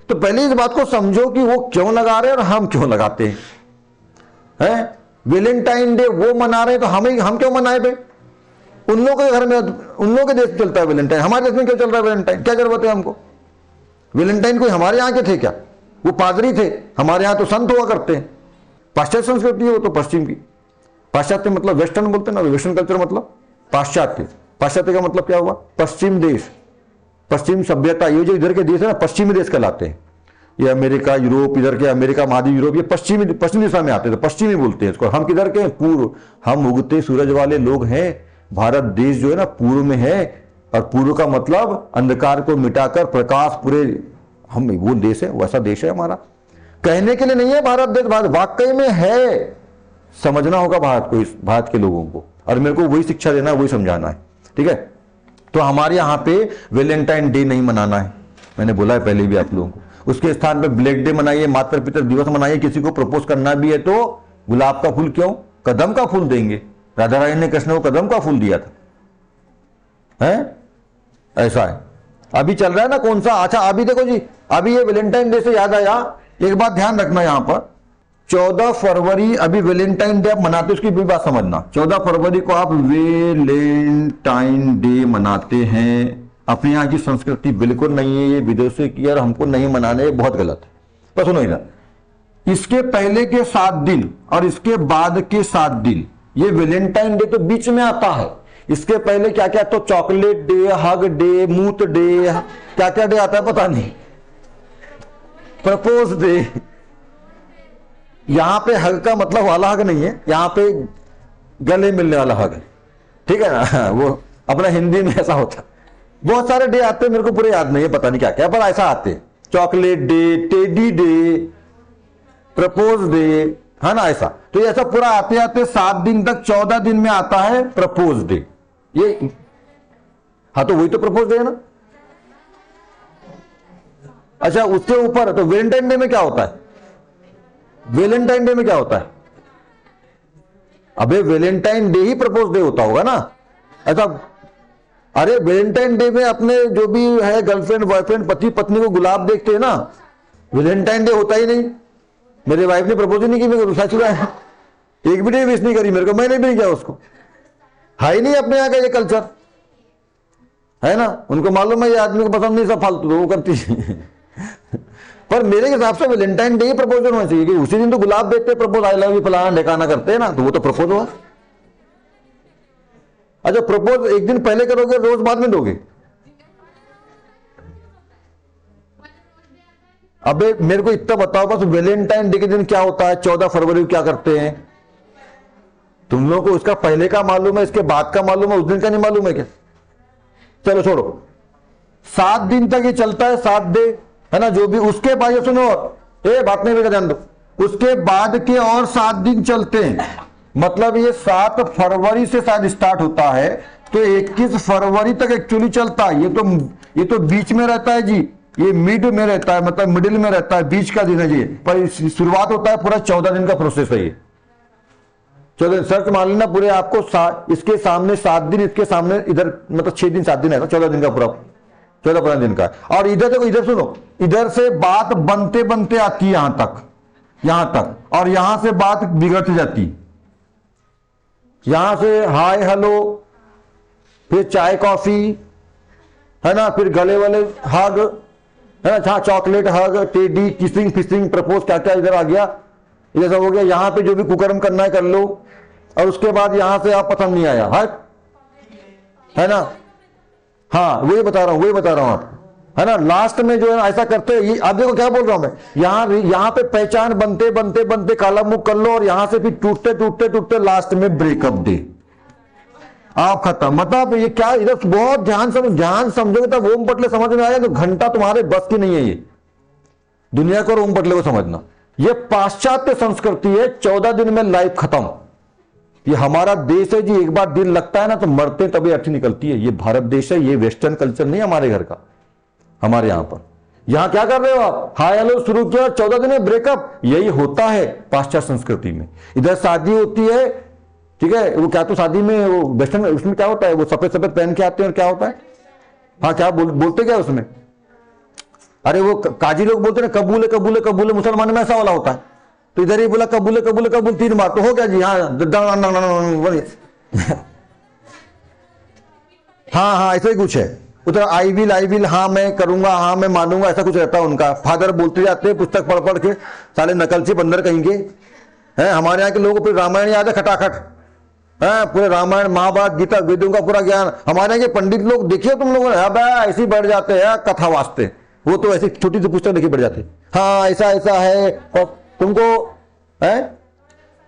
तो पहले इस बात को समझो कि वो क्यों लगा रहे हैं और हम क्यों लगाते हैं। वैलेंटाइन डे वो मना रहे हैं तो हम क्यों मनाए भाई? उन लोगों के घर में, उन लोगों के देश में चलता है वैलेंटाइन, हमारे देश में क्यों चल रहा है वैलेंटाइन? क्या जरूरत है हमको? वैलेंटाइन कोई हमारे यहाँ के थे क्या? वो पादरी थे, हमारे यहाँ तो संत हुआ करते हैं। पाश्चात्य संस्कृति है वो तो, पश्चिम की। पाश्चात्य मतलब वेस्टर्न बोलते हैं ना, वेस्टर्न कल्चर मतलब पाश्चात्य। पाश्चात्य का मतलब क्या हुआ? पश्चिम देश, पश्चिम सभ्यता। ये जो इधर के देश है ना, पश्चिमी देश कहलाते हैं। ये अमेरिका, यूरोप, इधर के अमेरिका महाद्वीप, यूरोप, ये पश्चिम दिशा में आते हैं, तो पश्चिमी बोलते हैं इसको। हम किधर के? पूर्व। हम उगते सूरज वाले लोग हैं। भारत देश जो है ना पूर्व में है, और पूर्व का मतलब अंधकार को मिटाकर प्रकाश पूरे, हम वो देश है, वैसा देश है हमारा। कहने के लिए नहीं है भारत देश, भारत वाकई में है। समझना होगा भारत को, इस भारत के लोगों को, और मेरे को वही शिक्षा देना है, वही समझाना है, ठीक है। तो हमारे यहाँ पे वैलेंटाइन डे नहीं मनाना है, मैंने बोला है पहले भी आप लोगों को। उसके स्थान पे ब्लैक डे मनाइए, मातृ पितृ दिवस मनाइए। किसी को प्रपोज करना भी है तो गुलाब का फूल क्यों, कदम का फूल देंगे। राधा रानी ने कृष्ण को कदम का फूल दिया था, है ऐसा है। अभी चल रहा है ना कौन सा, अच्छा अभी देखो जी, अभी ये वैलेंटाइन डे से याद आया, एक बात ध्यान रखना यहां पर, 14 फरवरी अभी वैलेंटाइन डे आप मनाते, उसकी भी बात समझना। 14 फरवरी को आप वैलेंटाइन डे मनाते हैं। अपने यहाँ की संस्कृति बिल्कुल नहीं है, ये विदेशों की, और हमको नहीं मनाने, ये बहुत गलत है। तो सुनो इधर, इसके पहले के 7 दिन और इसके बाद के 7 दिन, ये वैलेंटाइन डे तो बीच में आता है। इसके पहले क्या क्या, तो चॉकलेट डे, हग डे, मूत डे, क्या क्या डे आता है पता नहीं, प्रपोज डे। यहां पे हग का मतलब वाला हग नहीं है, यहां पे गले मिलने वाला हग है, ठीक है ना। वो अपना हिंदी में ऐसा होता है। बहुत सारे डे आते हैं, मेरे को पूरे याद नहीं है, पता नहीं क्या क्या, पर ऐसा आते हैं। Chocolate day, teddy day, propose day, है ना ऐसा। तो ये ऐसा पूरा आते आते 7 दिन तक, 14 दिन में आता है प्रपोज डे। ये हाँ, तो वही तो प्रपोज डे है ना। अच्छा, उसके ऊपर तो वैलेंटाइन डे में क्या होता है? वैलेंटाइन डे में क्या होता है? अबे वैलेंटाइन डे ही प्रपोज डे होता होगा ना ऐसा। अरे वैलेंटाइन डे में अपने जो भी है गर्लफ्रेंड बॉयफ्रेंड, पति पत्नी को गुलाब देखते हैं ना, वैलेंटाइन डे होता ही नहीं। मेरे वाइफ ने प्रपोज ही नहीं की, मेरे को रुसा चुका है, एक भी डे विश नहीं करी मेरे को, मैंने भी नहीं किया उसको। है ही नहीं अपने यहाँ का ये कल्चर, है ना। उनको मालूम है ये आदमी को पसंद नहीं, सब फालतू वो करती है। पर मेरे हिसाब से वैलेंटाइन डे ही प्रपोजल होना चाहिए, कि उसी दिन तो गुलाब देते हैं, प्रपोज आई लव यू फलाना ढेकाना करते हैं ना, तो वो तो प्रपोज हुआ। अच्छा, प्रपोज एक दिन पहले करोगे, रोज बाद में दोगे? अबे मेरे को इतना बताओ बस, वैलेंटाइन डे के दिन क्या होता है, 14 फरवरी को क्या करते हैं? तुम लोगों को उसका पहले का मालूम है, इसके बाद का मालूम है, उस दिन का नहीं मालूम है क्या? चलो छोड़ो, 7 दिन तक ये चलता है, 7 डे, है ना जो भी। उसके बाद ये सुनो, बात नहीं ध्यान दो, उसके बाद के और 7 दिन चलते हैं। मतलब ये 7 फरवरी से शायद स्टार्ट होता है, तो 21 फरवरी तक एक्चुअली चलता है। ये तो बीच में रहता है जी, ये मिड में रहता है, मतलब मिडिल में रहता है, बीच का दिन है जी। पर शुरुआत होता है पूरा 14 दिन का प्रोसेस है ये। चलो सर्च मान लेना पूरे आपको, इसके सामने 7 दिन, इसके सामने इधर मतलब 6 दिन 7 दिन है, 14 दिन का पूरा, 14-15 दिन का। और इधर देखो, इधर सुनो, इधर से बात बनते बनते आती है यहां तक, और यहां से बात बिगड़ती जाती। यहां से हाय हेलो, फिर चाय कॉफी, है ना, फिर गले वाले हग, है ना, चॉकलेट हग, टेडी, किसिंग फिशिंग, प्रपोज, क्या क्या इधर आ गया, ये सब हो गया। यहां पे जो भी कुकर्म करना है कर लो, और उसके बाद यहां से आप पसंद नहीं आया, है ना। हाँ वही बता रहा हूं आप, है ना। लास्ट में जो है ऐसा करते हैं, आप देखो क्या बोल रहा हूं मैं, यहां पे पहचान बनते बनते बनते काला मुख कर लो, और यहां से फिर टूटते लास्ट में ब्रेकअप डे, आप खत्म। मतलब ये क्या, इधर बहुत ध्यान समझोगे तब ओम पटले समझ में आएगा, तो घंटा तुम्हारे बस की नहीं है ये दुनिया को, और ओम पटले को समझना। ये पाश्चात्य संस्कृति है, 14 दिन में लाइफ खत्म। ये हमारा देश है जी, एक बार दिल लगता है ना तो मरते तभी अर्थी निकलती है। ये भारत देश है, ये वेस्टर्न कल्चर नहीं हमारे घर का। हमारे यहां पर, यहां क्या कर रहे हो आप, हाय हेलो शुरू किया, 14 दिन में ब्रेकअप, यही होता है पाश्चात्य संस्कृति में। इधर शादी होती है, ठीक है, वो क्या तो शादी में वो वेस्टर्न, उसमें क्या होता है, वो सफेद पहन के आते हैं, और क्या होता है, हाँ क्या बोलते क्या उसमें, अरे वो काजी लोग बोलते हैं कबूल है कबूल है कबूल है, मुसलमान में ऐसा वाला होता है, तो इधर ही बोला कबूल है कबूल है कबूल 3 बार तो हो गया जी। हाँ हाँ हाँ ऐसा ही कुछ है उधर। आई विल, हाँ मैं करूंगा, हाँ मैं मानूंगा, ऐसा कुछ रहता है उनका। फादर बोलते जाते हैं पुस्तक पढ़ पढ़ के, साले नकलची बंदर कहेंगे हैं। हमारे यहाँ के लोगों को रामायण याद है खटाखट, है पूरे रामायण महाभारत गीता वेदों का पूरा ज्ञान। हमारे यहाँ के पंडित लोग देखिए तुम लोगों ने, अब ऐसे ही बढ़ जाते हैं कथा वास्ते, वो तो ऐसी छोटी सी पुस्तक लेके बढ़ जाते, हाँ ऐसा ऐसा है और तुमको है,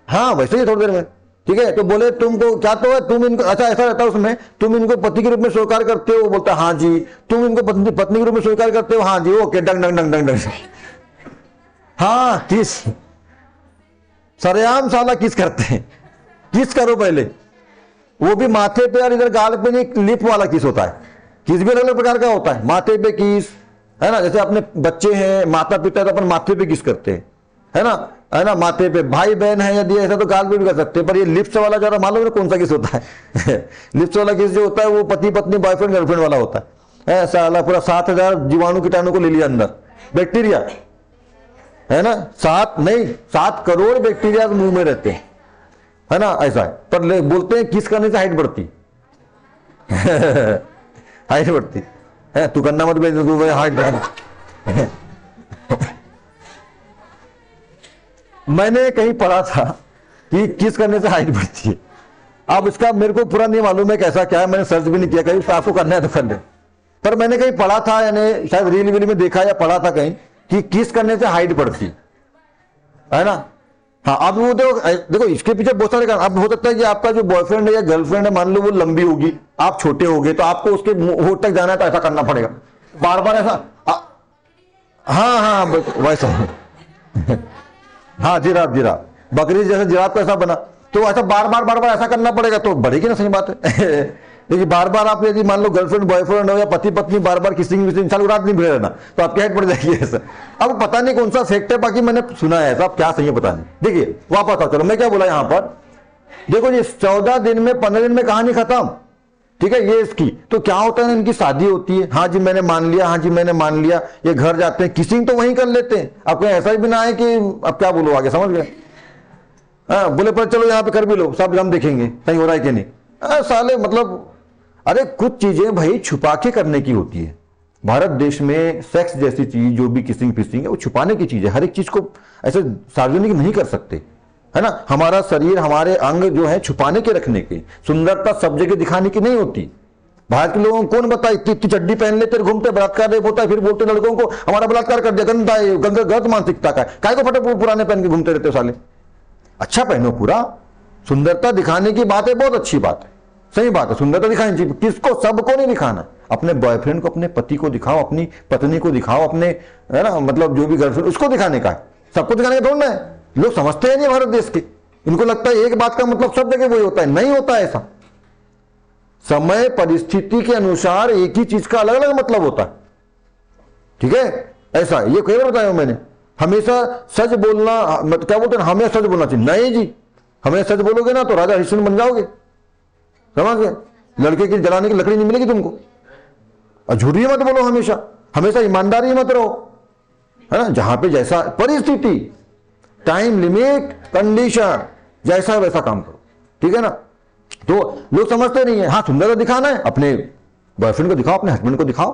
हाँ वैसे ही थोड़ी देर में ठीक है। तो बोले तुमको क्या तो है, तुम इनको अच्छा ऐसा रहता है उसमें, तुम इनको पति के रूप में स्वीकार करते हो, बोलता हाँ जी। तुम इनको पत्नी के रूप में स्वीकार करते हो, हाँ जी ओके डंग डंग डंग डंग डंग। हाँ किस सरेआम साला किस करते हैं, किस करो पहले, वो भी माथे पे और इधर गाल पे नहीं, लिप वाला किस होता है। किस भी अलग अलग प्रकार का होता है, माथे पे किस है ना, जैसे अपने बच्चे हैं माता पिता तो अपन माथे पे किस करते हैं है ना माथे पे। भाई बहन है यदि ऐसा तो गाल पे भी कर सकते हैं, पर ये लिप्स वाला जरा मालूम है कौन सा किस होता है लिप्स वाला किस जो होता है वो पति पत्नी बॉयफ्रेंड गर्लफ्रेंड वाला होता है। ऐसा पूरा 7000 जीवाणु कीटाणु को ले लिया अंदर, बैक्टीरिया है ना, 7 करोड़ बैक्टीरिया मुंह में रहते हैं है ना, ऐसा है। पर बोलते हैं किस करने से हाइट बढ़ती हाइट बढ़ती है, तू करना मत तू हाइट मैंने कहीं पढ़ा था कि किस करने से हाइट बढ़ती है। अब इसका मेरे को पूरा नहीं मालूम है कैसा क्या है, मैंने सर्च भी नहीं किया कहीं, आपको करना है तो कर ले। पर मैंने कहीं पढ़ा था, यानी शायद रील वील में देखा या पढ़ा था कहीं कि किस करने से हाइट बढ़ती है ना। हाँ अब वो देखो इसके पीछे बहुत सारे कारण। अब हो सकता है कि आपका जो बॉयफ्रेंड है या गर्लफ्रेंड है मान लो वो लंबी होगी, आप छोटे होगे, तो आपको उसके होठ तक जाना है तो ऐसा करना पड़ेगा बार बार ऐसा। हाँ वैसा हाँ जिराफ बकरी जैसे जिराफ का ऐसा बना, तो ऐसा बार बार ऐसा करना पड़ेगा तो बढ़ेगी ना, सही बात है लेकिन बार बार आप यदि मान लो गर्लफ्रेंड बॉयफ्रेंड हो या पति पत्नी बार बार किसी इंसान को रात नहीं भिड़ रहना तो आपकी हाइट बढ़ जाएगी ऐसा। अब पता नहीं कौन सा फैक्ट है, बाकी मैंने सुना है ऐसा, क्या सही है पता नहीं। देखिए वापस आओ, चलो मैं क्या बोला यहाँ पर, देखो जी 14 दिन में 15 दिन में कहानी खत्म, ठीक है ये इसकी। तो क्या होता है ना, इनकी शादी होती है, हाँ जी मैंने मान लिया, हाँ जी मैंने मान लिया, ये घर जाते हैं, किसिंग तो वहीं कर लेते हैं। अब कहीं ऐसा भी ना है कि अब क्या बोलो आगे, समझ गए, हाँ बोले पर चलो यहाँ पे कर भी लो, सब हम देखेंगे सही हो रहा है कि नहीं। साले मतलब अरे कुछ चीजें भाई छुपा के करने की होती है। भारत देश में सेक्स जैसी चीज जो भी किसिंग फिसिंग है वो छुपाने की चीज है, हर एक चीज को ऐसे सार्वजनिक नहीं कर सकते है ना। हमारा शरीर हमारे अंग जो है छुपाने के रखने के, सुंदरता सब जगह दिखाने की नहीं होती। भारत के लोगों को कौन बताए, इतनी इतनी चड्डी पहन लेते घूमते, बलात्कार रेप होता है, फिर बोलते लड़कों को हमारा बलात्कार कर दिया, गंदा है, गलत मानसिकता का है, काय को फटे पुराने पहन के घूमते रहते हो साले। अच्छा पहनो पूरा, सुंदरता दिखाने की बात है, बहुत अच्छी बात है, सही बात है, सुंदरता दिखानी चाहिए। किसको, सबको नहीं दिखाना, अपने बॉयफ्रेंड को अपने पति को दिखाओ, अपनी पत्नी को दिखाओ, अपने है ना मतलब जो भी गर्लफ्रेंड उसको दिखाने का है, सबको दिखाने का थोड़ा है। लोग समझते हैं नहीं भारत देश के, इनको लगता है एक बात का मतलब सब जगह वही होता है, नहीं होता ऐसा। समय परिस्थिति के अनुसार एक ही चीज का अलग अलग मतलब होता है, ठीक है ऐसा। ये कई बार बताया मैंने, हमेशा सच बोलना, क्या बोलते हैं हमें सच बोलना चाहिए, नहीं जी हमें सच बोलोगे ना तो राजा हरिश्चंद्र बन जाओगे, समझ गए। लड़के की जलाने की लकड़ी नहीं मिलेगी तुमको। और झूठी मत बोलो, हमेशा हमेशा ईमानदारी मत रहो, है ना। जहां पे जैसा परिस्थिति, टाइम लिमिट, कंडीशन, जैसा वैसा काम करो, ठीक है ना। तो लोग समझते नहीं है, हाँ सुंदरता दिखाना है, अपने बॉयफ्रेंड को दिखाओ, अपने हस्बैंड को दिखाओ,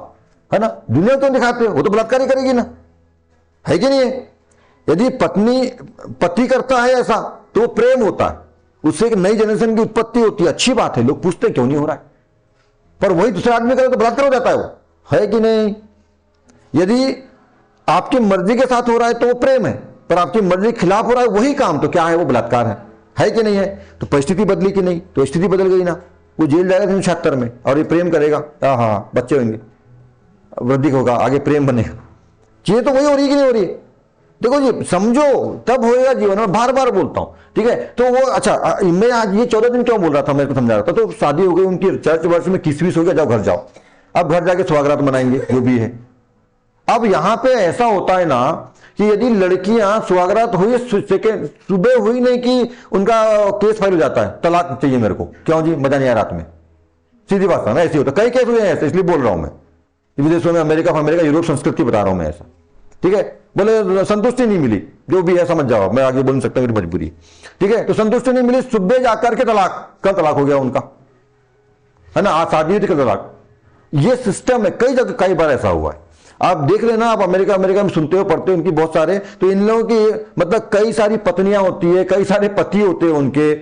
है ना। दुनिया क्यों दिखाते हो, वो तो बलात्कार ही करेगी ना, है कि नहीं है। यदि पति करता है ऐसा तो वो प्रेम होता है, उससे एक नई जनरेशन की उत्पत्ति होती है, अच्छी बात है, लोग पूछते क्यों नहीं हो रहा है। पर वही दूसरे आदमी करे तो बलात्कार हो जाता है, वो है कि नहीं। यदि आपकी मर्जी के साथ हो रहा है तो वो प्रेम है, पर आपकी मर्जी के खिलाफ हो रहा है वही काम, तो क्या है वो बलात्कार है कि नहीं है। तो परिस्थिति बदली कि नहीं, तो स्थिति बदल गई ना, वो जेल जाएगा 1976 में और ये प्रेम करेगा, हाँ बच्चे होंगे, वृद्धि होगा, आगे प्रेम बनेगा। चीजें तो वही हो रही कि नहीं हो रही है। देखो जी समझो तब होएगा जीवन में, बार बार बोलता हूं, ठीक है। तो वो अच्छा मैं आज ये 14 दिन क्यों बोल रहा था, मेरे को समझा रहा था। तो शादी हो गई उनकी, चर्च वर्ष में किसवीस हो गया, जाओ घर जाओ, अब घर जाके स्वागत मनाएंगे जो भी है। अब यहां पे ऐसा होता है ना कि यदि लड़कियां स्वागत हुई, सुबह हुई नहीं कि उनका केस फाइल हो जाता है, तलाक चाहिए मेरे को, क्यों जी मजा नहीं आया रात में, सीधी बात है ना, ऐसी होता है। कई केस हुए हैं ऐसे, इसलिए बोल रहा हूं मैं, विदेशों में, अमेरिका यूरोप संस्कृति बता रहा हूं मैं ऐसा, ठीक है। बोले संतुष्टि नहीं मिली, जो भी है समझ जाओ, मैं आगे बोल नहीं सकता, मेरी मजबूरी, ठीक है। तो संतुष्टि नहीं मिली, सुबह जाकर के तलाक, कल तलाक हो गया उनका, है ना, आज शादी थी कल तलाक। ये सिस्टम है, कई जगह कई बार ऐसा हुआ है। आप देख लेना, आप अमेरिका में सुनते हो, पढ़ते हो उनकी बहुत सारे, तो इन लोगों की मतलब कई सारी पत्नियां होती है, कई सारे पति होते हैं उनके,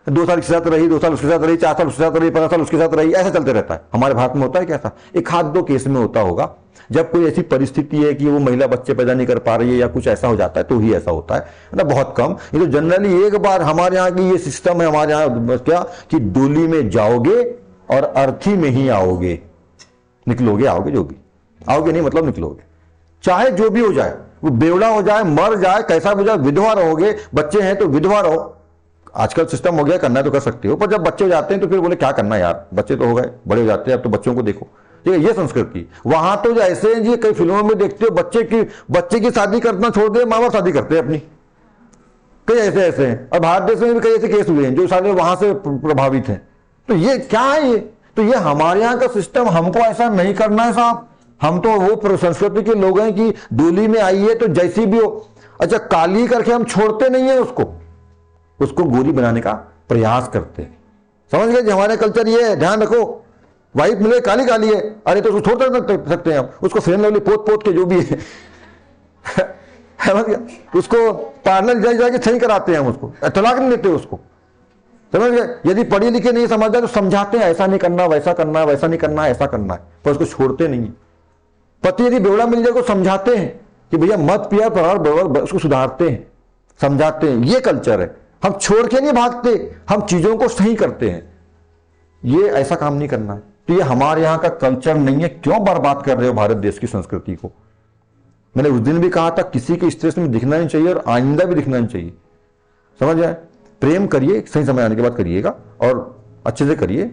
2 साल के साथ रही, 2 साल उसके साथ रही, 4 साल उसके साथ रही, 15 साल उसके साथ रही, ऐसा चलते रहता है। हमारे भारत में होता है कैसा? एक हाथ 2 केस में होता होगा, जब कोई ऐसी परिस्थिति है कि वो महिला बच्चे पैदा नहीं कर पा रही है या कुछ ऐसा हो जाता है तो ही ऐसा होता है ना, बहुत कम। ये तो जनरली एक बार हमारे यहाँ की ये सिस्टम है, हमारे यहाँ क्या कि डोली में जाओगे और अर्थी में ही आओगे, निकलोगे, आओगे, जो भी आओगे नहीं मतलब निकलोगे, चाहे जो भी हो जाए, वो बेवड़ा हो जाए, मर जाए, कैसा भी हो जाए, विधवा रहोगे, बच्चे हैं तो विधवा रहो। आजकल सिस्टम हो गया, करना तो कर सकते हो, पर जब बच्चे हो जाते हैं तो फिर बोले क्या करना यार, बच्चे तो हो गए, बड़े हो जाते हैं, अब तो बच्चों को देखो, ठीक है। ये संस्कृति वहां तो ऐसे जी, कई फिल्मों में देखते हो बच्चे की शादी करना छोड़ दे, माँ बाप शादी करते हैं अपनी, कई ऐसे हैं। और भारत देश में भी कई ऐसे केस हुए हैं जो सारे वहां से प्रभावित हैं। तो ये क्या है? ये तो ये हमारे यहाँ का सिस्टम, हमको ऐसा नहीं करना है साहब। हम तो वो संस्कृति के लोग हैं कि डोली में आई है तो जैसी भी हो, अच्छा काली करके हम छोड़ते नहीं है उसको गोरी बनाने का प्रयास करते हैं। समझ गए? हमारे कल्चर ये है, ध्यान रखो, वाइट मिले काली काली है, अरे तो उसको छोड़ सकते हैं हम, उसको फेन लवली पोत के जो भी है समझ गया, उसको पार्लर जाके सही कराते हैं हम, उसको तलाक नहीं देते उसको, समझ गए। यदि पढ़ी लिखे नहीं समझता तो समझाते हैं, ऐसा नहीं करना, वैसा करना है, वैसा नहीं करना, ऐसा करना है, पर उसको छोड़ते नहीं। पति यदि बेवड़ा मिल जाए को समझाते हैं कि भैया मत पिया, पर उसको सुधारते हैं, समझाते हैं। ये कल्चर है, हम छोड़ के नहीं भागते, हम चीजों को सही करते हैं। ये ऐसा काम नहीं करना है। तो ये हमारे यहाँ का कल्चर नहीं है। क्यों बर्बाद कर रहे हो भारत देश की संस्कृति को? मैंने उस दिन भी कहा था, किसी के स्ट्रेस में दिखना नहीं चाहिए और आइंदा भी दिखना नहीं चाहिए, समझ आए। प्रेम करिए, सही समय आने के बाद करिएगा और अच्छे से करिए,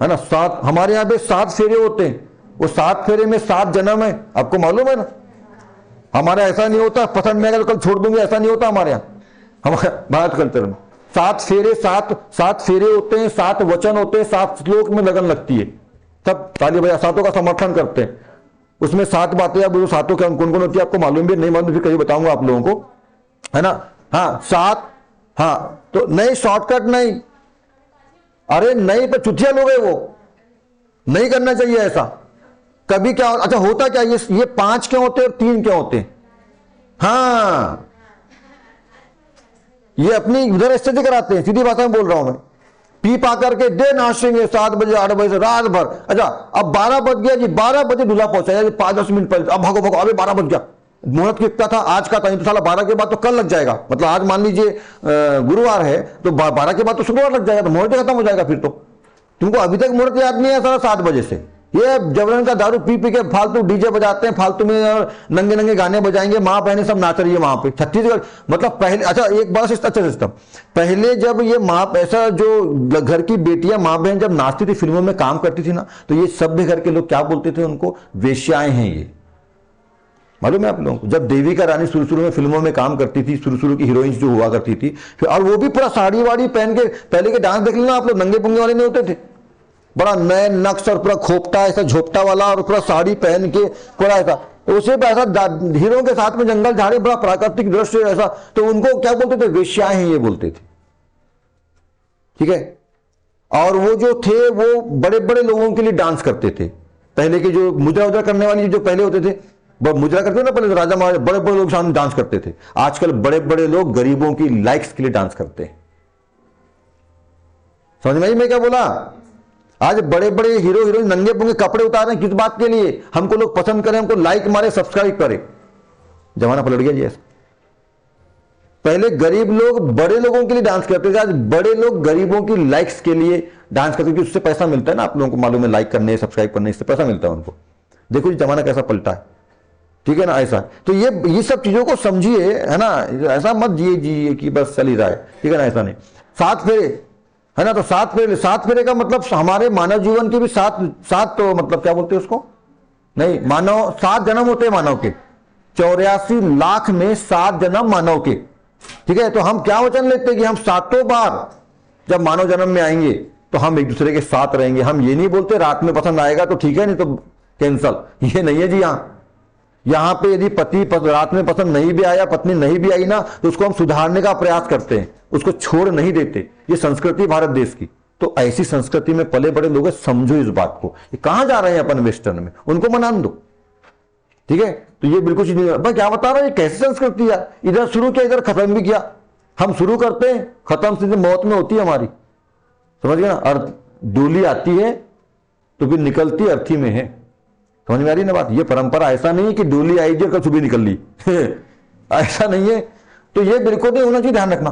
है ना। हमारे यहाँ पे 7 फेरे होते हैं, वो 7 फेरे में 7 जन्म है, आपको मालूम है ना। हमारा ऐसा नहीं होता पसंद में अगर कल छोड़ दूंगी, ऐसा नहीं होता हमारे यहाँ, हमारे भारत कल्चर में 7 फेरे, 7 फेरे होते हैं, 7 वचन होते हैं, 7 श्लोक में लगन लगती है, तब ताली बजा, 7 का समर्थन करते हैं। उसमें 7 बातें, अब 7 कौन कौन होती है आपको मालूम भी नहीं मालूम, फिर कहीं बताऊंगा आप लोगों को, है ना। हाँ 7, हाँ तो नहीं, शॉर्टकट नहीं, अरे नहीं, पर चुतिया लोग है वो, नहीं करना चाहिए ऐसा कभी। क्या अच्छा होता क्या, ये 5 क्यों होते हैं और 3 क्यों होते हैं? हाँ ये अपनी उधर स्थिति कराते हैं, सीधी भाषा में बोल रहा हूं मैं। पी पा करके दे नाचेंगे 7 बजे 8 बजे से रात भर। अच्छा अब 12 बज गया जी, 12 बजे दूल्हा पहुंचा, 5-10 मिनट पहले, अब भागो अभी 12 बज गया, मुहूर्त कितना था आज का था, तो साला 12 के बाद तो कल लग जाएगा, मतलब आज मान लीजिए गुरुवार है तो 12 के बाद तो शुक्रवार लग जाएगा, तो मुहूर्त खत्म हो जाएगा। फिर तो तुमको अभी तक मुहूर्त याद नहीं है सारा 7 बजे से। ये जबरन का दारू पी के फालतू डीजे बजाते हैं, फालतू में और नंगे नंगे गाने बजाएंगे, माँ बहने सब नाच रही है वहां पे छत्तीसगढ़। मतलब पहले, अच्छा एक बात अच्छा सिस्टम, पहले जब ये माँ, ऐसा जो घर की बेटियां माँ बहन जब नाचती थी, फिल्मों में काम करती थी ना, तो ये सभ्य घर के लोग क्या बोलते थे उनको? वेश्याएं हैं ये, मालूम है आप लोगों को। जब देविका रानी शुरू में फिल्मों में काम करती थी, शुरू की हीरोइंस जो हुआ करती थी, और वो भी पूरा साड़ी वाड़ी पहन के, पहले के डांस देख लेना आप लोग, नंगे पुंगे वाले नहीं होते थे, बड़ा नए नक्श और पूरा खोपटा ऐसा झोपटा वाला और पूरा साड़ी पहन के पूरा ऐसा, तो उसे ऐसा हीरो के साथ में जंगल झाड़ी, बड़ा प्राकृतिक दृश्य ऐसा, तो उनको क्या बोलते थे? वेश्याएं हैं ये बोलते थे, ठीक है। और वो जो थे वो बड़े बड़े लोगों के लिए डांस करते थे। पहले के जो मुद्रा उद्रा करने वाली जो पहले होते थे, मुद्रा करते ना पहले राजा महाराजा, बड़े बड़े लोग सामने डांस करते थे। आजकल बड़े बड़े लोग गरीबों की लाइक्स के लिए डांस करते हैं। समझ में आई मैं क्या बोला? आज बड़े बड़े हीरो हीरोइन नंगे पुंगे कपड़े उतार रहे हैं, किस बात के लिए? हमको लोग पसंद करें, हमको लाइक मारे, सब्सक्राइब करें। जमाना पलट गया जी ऐसा। पहले गरीब लोग बड़े लोगों के लिए डांस करते थे, आज बड़े लोग गरीबों की लाइक्स के लिए डांस करते, क्योंकि उससे पैसा मिलता है ना, आप लोगों को मालूम है, लाइक करने सब्सक्राइब करने, इससे पैसा मिलता है उनको। देखो जी जमाना कैसा पलटा है, ठीक है ना ऐसा। तो ये सब चीजों को समझिए, है ना, ऐसा मत जिए कि बस चल ही रहा है, ठीक है ना, ऐसा नहीं। 7 फेरे है ना, तो 7 फेरे का मतलब हमारे मानव जीवन के भी 7 तो मतलब क्या बोलते हैं उसको, नहीं मानव 7 जन्म होते हैं मानव के, 84 लाख में 7 जन्म मानव के, ठीक है। तो हम क्या वचन लेते हैं कि हम 7 बार जब मानव जन्म में आएंगे तो हम एक दूसरे के साथ रहेंगे। हम ये नहीं बोलते रात में पसंद आएगा तो ठीक है, नहीं तो कैंसल, ये नहीं है जी। यहां पे यदि पति रात में पसंद नहीं भी आया, पत्नी नहीं भी आई ना, तो उसको हम सुधारने का प्रयास करते हैं, उसको छोड़ नहीं देते। ये संस्कृति भारत देश की। तो ऐसी संस्कृति में पले बड़े लोग, समझो इस बात को। ये कहां जा रहे हैं अपन वेस्टर्न में, उनको मना दो, ठीक है। तो ये बिल्कुल चीज नहीं, मैं क्या बता रहा हूं, ये कैसी संस्कृति है, इधर शुरू किया इधर खत्म भी किया। हम शुरू करते हैं, खत्म सीधे मौत में होती है हमारी, समझ गए ना। अर्थ डोली आती है तो फिर निकलती अर्थी में है, समझ में आ रही ना बात। ये परंपरा ऐसा नहीं है कि डोली आई जी कल सुबह निकल ली ऐसा नहीं है। तो ये बिल्कुल नहीं होना चाहिए, ध्यान रखना।